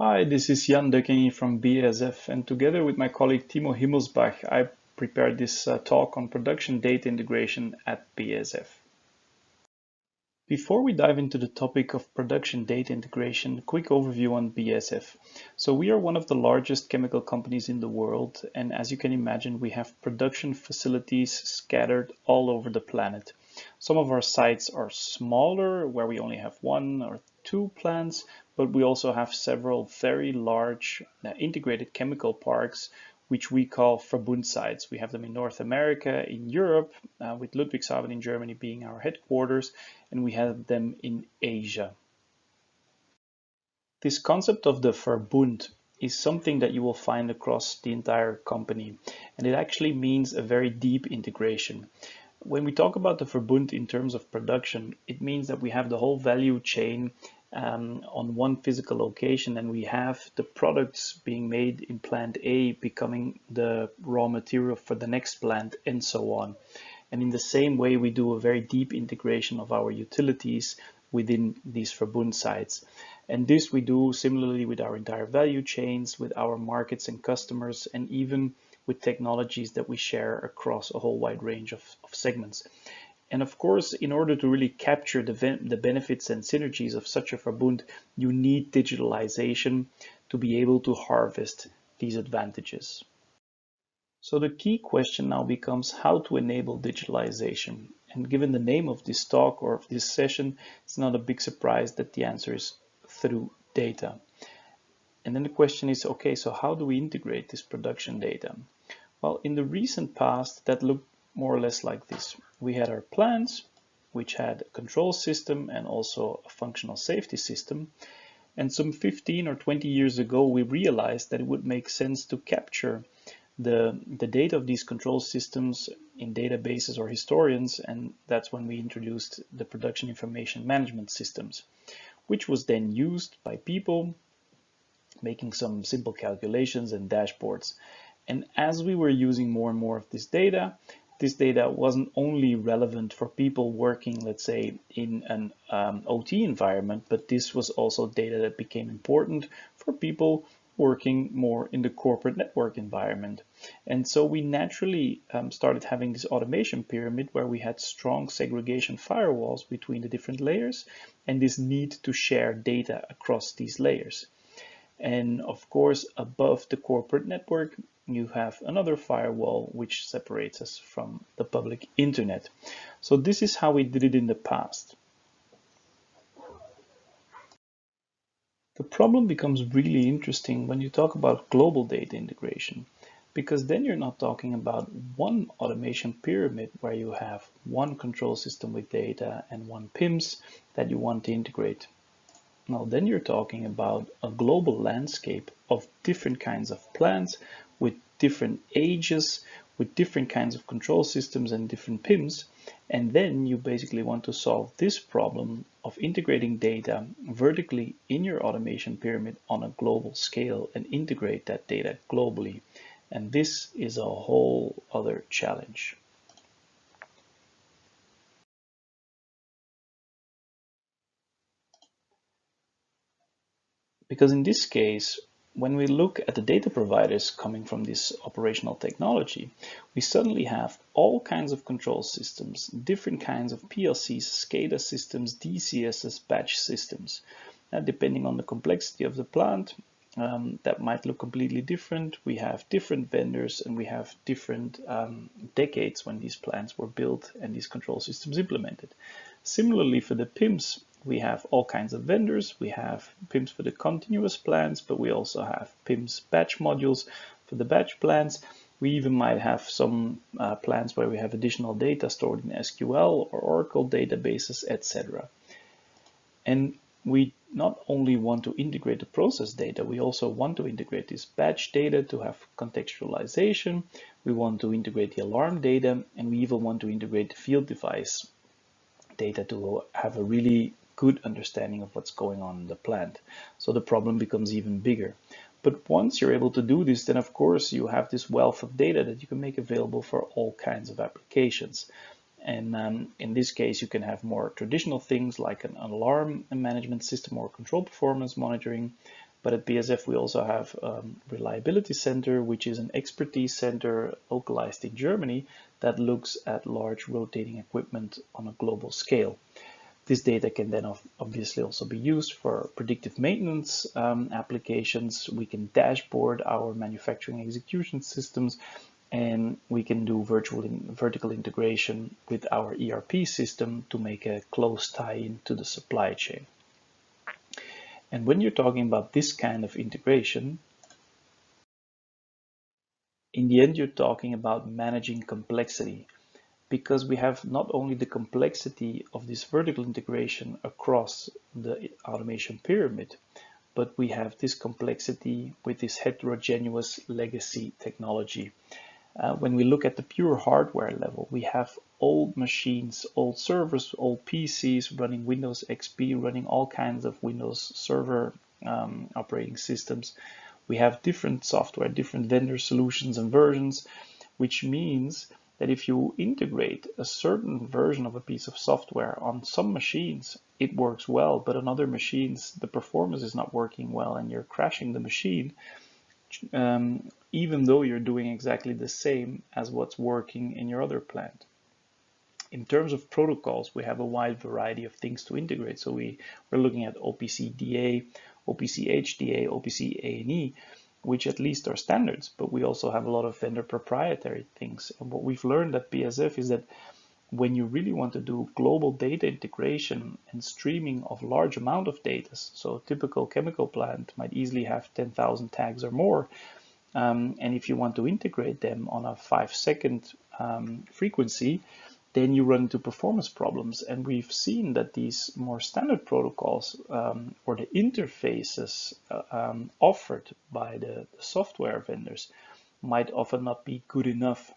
Hi, this is Jan Caigny from BASF, and together with my colleague Timo Himmelsbach, I prepared this talk on production data integration at BASF. Before we dive into the topic of production data integration, a quick overview on BASF. So we are one of the largest chemical companies in the world, and as you can imagine, we have production facilities scattered all over the planet. Some of our sites are smaller, where we only have one or two plants, but we also have several very large integrated chemical parks which we call Verbund sites. We have them in North America, in Europe, with Ludwigshafen in Germany being our headquarters, and we have them in Asia. This concept of the Verbund is something that you will find across the entire company, and it actually means a very deep integration. When we talk about the Verbund in terms of production, it means that we have the whole value chain on one physical location, and we have the products being made in plant A becoming the raw material for the next plant, and so on. And in the same way, we do a very deep integration of our utilities within these Verbund sites. And this we do similarly with our entire value chains, with our markets and customers, and even with technologies that we share across a whole wide range of segments. And of course, in order to really capture the benefits and synergies of such a Verbund, you need digitalization to be able to harvest these advantages. So the key question now becomes how to enable digitalization. And given the name of this talk or of this session, it's not a big surprise that the answer is through data. And then the question is, okay, so how do we integrate this production data? Well, in the recent past, that looked more or less like this. We had our plants, which had a control system and also a functional safety system. And some 15 or 20 years ago, we realized that it would make sense to capture the data of these control systems in databases or historians, and that's when we introduced the production information management systems, which was then used by people making some simple calculations and dashboards. And as we were using more and more of this data wasn't only relevant for people working, let's say, in an OT environment, but this was also data that became important for people working more in the corporate network environment. And so we naturally started having this automation pyramid where we had strong segregation firewalls between the different layers and this need to share data across these layers. And of course, above the corporate network, you have another firewall which separates us from the public internet. So this is how we did it in the past. The problem becomes really interesting when you talk about global data integration, because then you're not talking about one automation pyramid where you have one control system with data and one PIMS that you want to integrate. Now, then you're talking about a global landscape of different kinds of plants with different ages, with different kinds of control systems and different PIMs. And then you basically want to solve this problem of integrating data vertically in your automation pyramid on a global scale and integrate that data globally. And this is a whole other challenge. Because in this case, when we look at the data providers coming from this operational technology, we suddenly have all kinds of control systems, different kinds of PLCs, SCADA systems, DCSs, batch systems. Depending on the complexity of the plant, that might look completely different. We have different vendors and we have different decades when these plants were built and these control systems implemented. Similarly, for the PIMS, we have all kinds of vendors. We have PIMS for the continuous plants, but we also have PIMS batch modules for the batch plants. We even might have some plants where we have additional data stored in SQL or Oracle databases, etc. And we not only want to integrate the process data, we also want to integrate this batch data to have contextualization. We want to integrate the alarm data, and we even want to integrate the field device data to have a really good understanding of what's going on in the plant. So the problem becomes even bigger. But once you're able to do this, then of course you have this wealth of data that you can make available for all kinds of applications. And in this case, you can have more traditional things like an alarm management system or control performance monitoring. But at BASF, we also have Reliability Center, which is an expertise center localized in Germany that looks at large rotating equipment on a global scale. This data can then obviously also be used for predictive maintenance applications. We can dashboard our manufacturing execution systems, and we can do vertical integration with our ERP system to make a close tie-in to the supply chain. And when you're talking about this kind of integration, in the end, you're talking about managing complexity, because we have not only the complexity of this vertical integration across the automation pyramid, but we have this complexity with this heterogeneous legacy technology. When we look at the pure hardware level, we have old machines, old servers, old PCs running Windows XP, running all kinds of Windows Server operating systems. We have different software, different vendor solutions and versions, which means that if you integrate a certain version of a piece of software on some machines, it works well, but on other machines, the performance is not working well and you're crashing the machine, even though you're doing exactly the same as what's working in your other plant. In terms of protocols, we have a wide variety of things to integrate. So we're looking at OPC DA, OPC HDA, OPC A&E, which at least are standards, but we also have a lot of vendor proprietary things. And what we've learned at BASF is that when you really want to do global data integration and streaming of large amount of data, so a typical chemical plant might easily have 10,000 tags or more, and if you want to integrate them on a 5-second frequency, then you run into performance problems. And we've seen that these more standard protocols or the interfaces offered by the software vendors might often not be good enough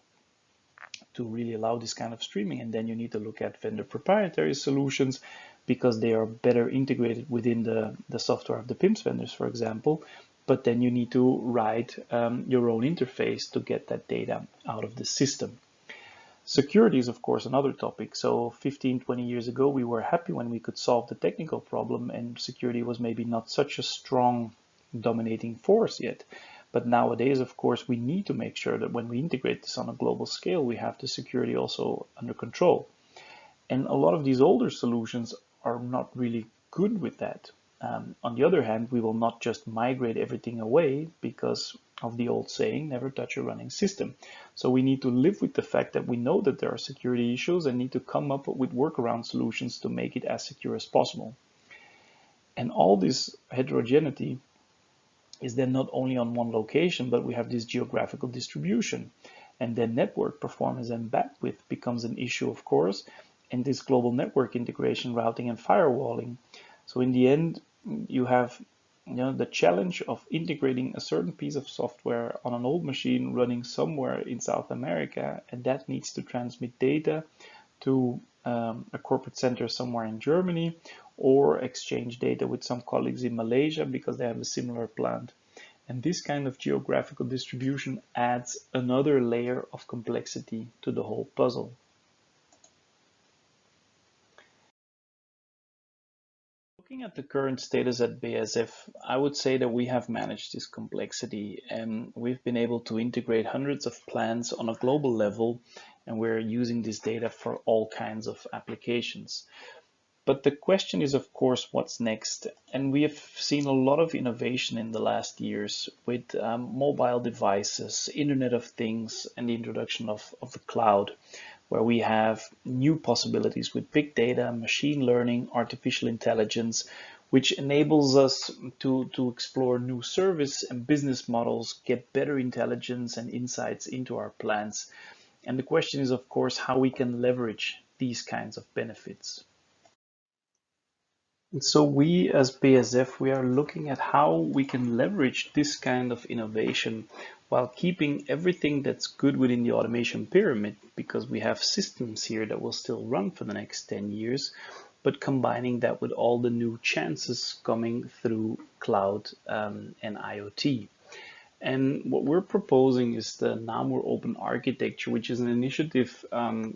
to really allow this kind of streaming. And then you need to look at vendor proprietary solutions because they are better integrated within the software of the PIMS vendors, for example. But then you need to write your own interface to get that data out of the system. Security is, of course, another topic. So 15, 20 years ago, we were happy when we could solve the technical problem and security was maybe not such a strong dominating force yet. But nowadays, of course, we need to make sure that when we integrate this on a global scale, we have the security also under control. And a lot of these older solutions are not really good with that. On the other hand, we will not just migrate everything away because of the old saying, never touch a running system. So we need to live with the fact that we know that there are security issues and need to come up with workaround solutions to make it as secure as possible. And all this heterogeneity is then not only on one location, but we have this geographical distribution. And then network performance and bandwidth becomes an issue, of course, and this global network integration, routing and firewalling. So in the end, you have the challenge of integrating a certain piece of software on an old machine running somewhere in South America, and that needs to transmit data to a corporate center somewhere in Germany, or exchange data with some colleagues in Malaysia because they have a similar plant. And this kind of geographical distribution adds another layer of complexity to the whole puzzle. Looking at the current status at BASF, I would say that we have managed this complexity and we've been able to integrate hundreds of plants on a global level, and we're using this data for all kinds of applications. But the question is, of course, what's next? And we have seen a lot of innovation in the last years with mobile devices, Internet of Things, and the introduction of the cloud, where we have new possibilities with big data, machine learning, artificial intelligence, which enables us to explore new service and business models, get better intelligence and insights into our plants. And the question is, of course, how we can leverage these kinds of benefits. And so we as BASF, we are looking at how we can leverage this kind of innovation while keeping everything that's good within the automation pyramid, because we have systems here that will still run for the next 10 years, but combining that with all the new chances coming through cloud and IoT. And what we're proposing is the Namur Open Architecture, which is an initiative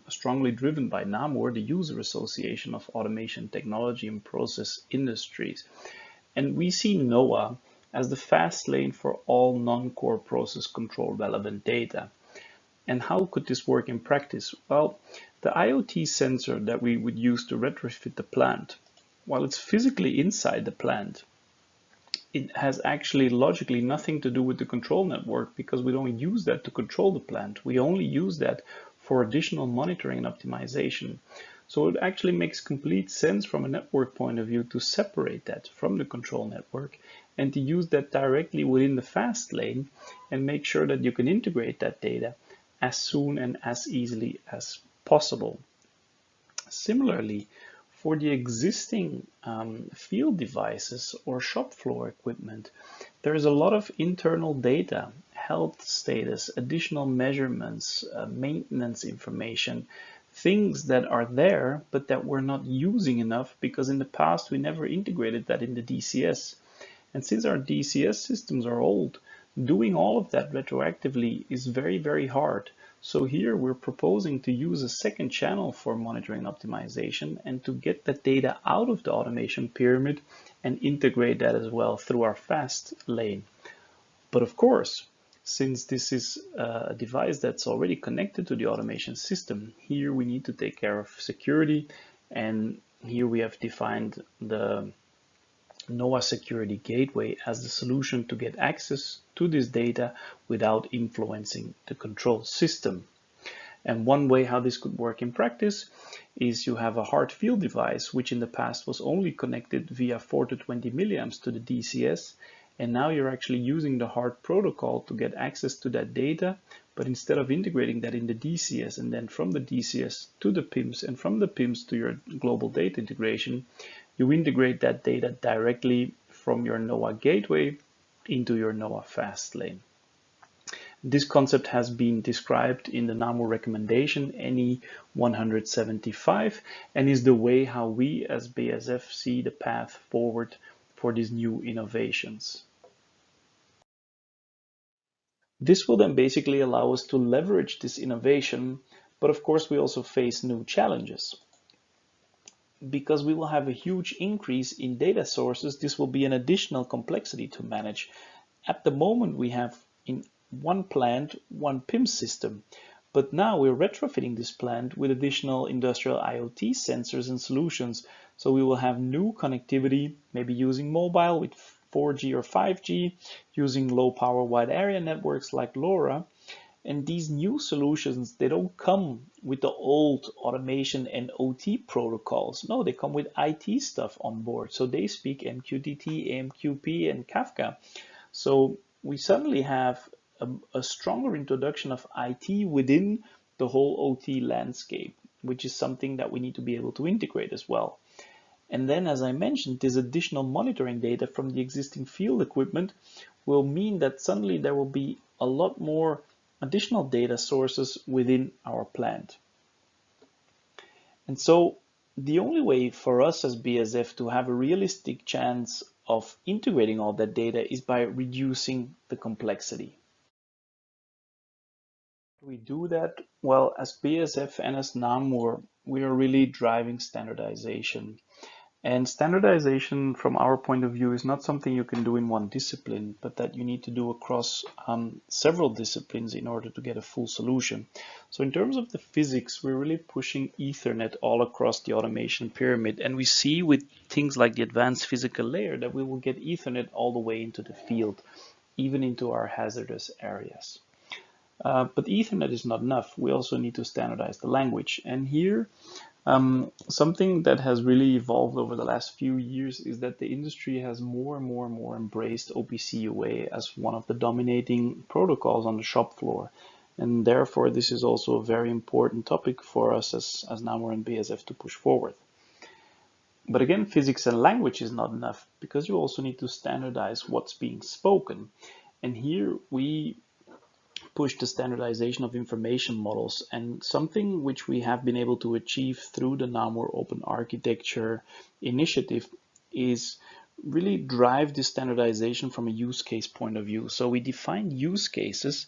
strongly driven by Namur, the user association of automation technology and process industries. And we see NOAA as the fast lane for all non-core process control relevant data. And how could this work in practice? Well, the IoT sensor that we would use to retrofit the plant, while it's physically inside the plant, it has actually logically nothing to do with the control network because we don't use that to control the plant. We only use that for additional monitoring and optimization. So it actually makes complete sense from a network point of view to separate that from the control network and to use that directly within the fast lane and make sure that you can integrate that data as soon and as easily as possible. Similarly, for the existing field devices or shop floor equipment, there is a lot of internal data, health status, additional measurements, maintenance information, things that are there but that we're not using enough because in the past we never integrated that in the DCS. And since our DCS systems are old, doing all of that retroactively is very, very hard. So here we're proposing to use a second channel for monitoring optimization and to get that data out of the automation pyramid and integrate that as well through our fast lane. But of course, since this is a device that's already connected to the automation system, here we need to take care of security, and here we have defined the NOAA Security Gateway as the solution to get access to this data without influencing the control system. And one way how this could work in practice is you have a hard field device, which in the past was only connected via 4 to 20 milliamps to the DCS. And now you're actually using the hard protocol to get access to that data. But instead of integrating that in the DCS and then from the DCS to the PIMS and from the PIMS to your global data integration, you integrate that data directly from your NOAA gateway into your NOAA fast lane. This concept has been described in the NAMO recommendation NE 175 and is the way how we as BASF see the path forward for these new innovations. This will then basically allow us to leverage this innovation, but of course we also face new challenges. Because we will have a huge increase in data sources, this will be an additional complexity to manage. At the moment we have in one plant, one PIM system, but now we're retrofitting this plant with additional industrial IoT sensors and solutions. So we will have new connectivity, maybe using mobile with 4G or 5G, using low power wide area networks like LoRa. And these new solutions, they don't come with the old automation and OT protocols. No, they come with IT stuff on board. So they speak MQTT, AMQP, and Kafka. So we suddenly have a stronger introduction of IT within the whole OT landscape, which is something that we need to be able to integrate as well. And then, as I mentioned, this additional monitoring data from the existing field equipment will mean that suddenly there will be a lot more additional data sources within our plant. And so the only way for us as BASF to have a realistic chance of integrating all that data is by reducing the complexity. We do that? Well, as BASF and as NAMUR, we are really driving standardization. And standardization from our point of view is not something you can do in one discipline, but that you need to do across several disciplines in order to get a full solution. So in terms of the physics, we're really pushing Ethernet all across the automation pyramid. And we see with things like the advanced physical layer that we will get Ethernet all the way into the field, even into our hazardous areas. But Ethernet is not enough. We also need to standardize the language. And here, something that has really evolved over the last few years is that the industry has more and more embraced OPC UA as one of the dominating protocols on the shop floor. And therefore, this is also a very important topic for us as NAMUR and BASF to push forward. But again, physics and language is not enough because you also need to standardize what's being spoken. And here we push the standardization of information models, and something which we have been able to achieve through the NAMUR Open Architecture initiative is really drive this standardization from a use case point of view. So we defined use cases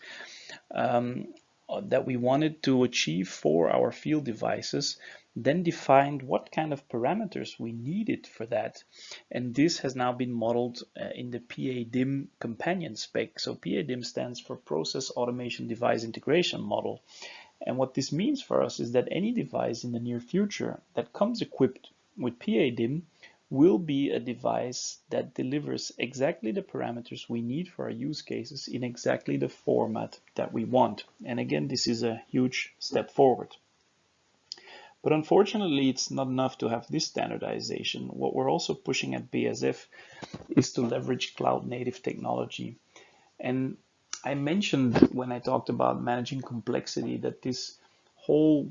that we wanted to achieve for our field devices then defined what kind of parameters we needed for that. And this has now been modeled in the PADIM companion spec. So PADIM stands for Process Automation Device Integration Model. And what this means for us is that any device in the near future that comes equipped with PADIM will be a device that delivers exactly the parameters we need for our use cases in exactly the format that we want. And again, this is a huge step forward. But unfortunately, it's not enough to have this standardization. What we're also pushing at BASF is to leverage cloud native technology. And I mentioned when I talked about managing complexity that this whole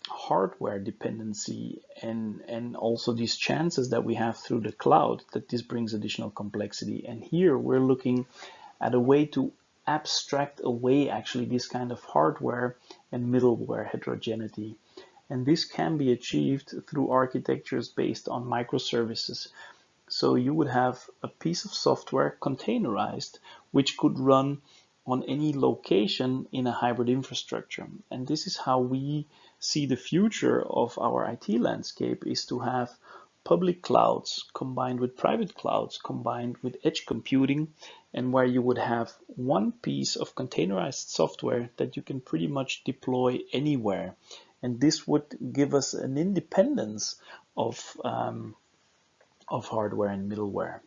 hardware dependency and also these chances that we have through the cloud, that this brings additional complexity. And here we're looking at a way to abstract away actually this kind of hardware and middleware heterogeneity. And this can be achieved through architectures based on microservices. So you would have a piece of software containerized, which could run on any location in a hybrid infrastructure. And this is how we see the future of our IT landscape, is to have public clouds combined with private clouds, combined with edge computing, and where you would have one piece of containerized software that you can pretty much deploy anywhere. And this would give us an independence of hardware and middleware.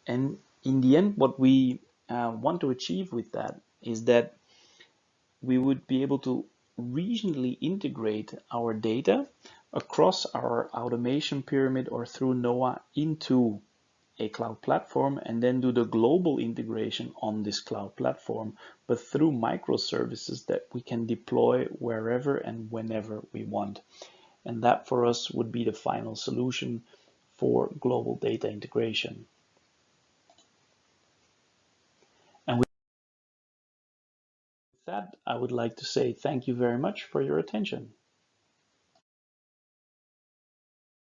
And in the end, what we want to achieve with that is that we would be able to regionally integrate our data across our automation pyramid or through NOAA into a cloud platform, and then do the global integration on this cloud platform, but through microservices that we can deploy wherever and whenever we want. And that for us would be the final solution for global data integration. And with that, I would like to say thank you very much for your attention.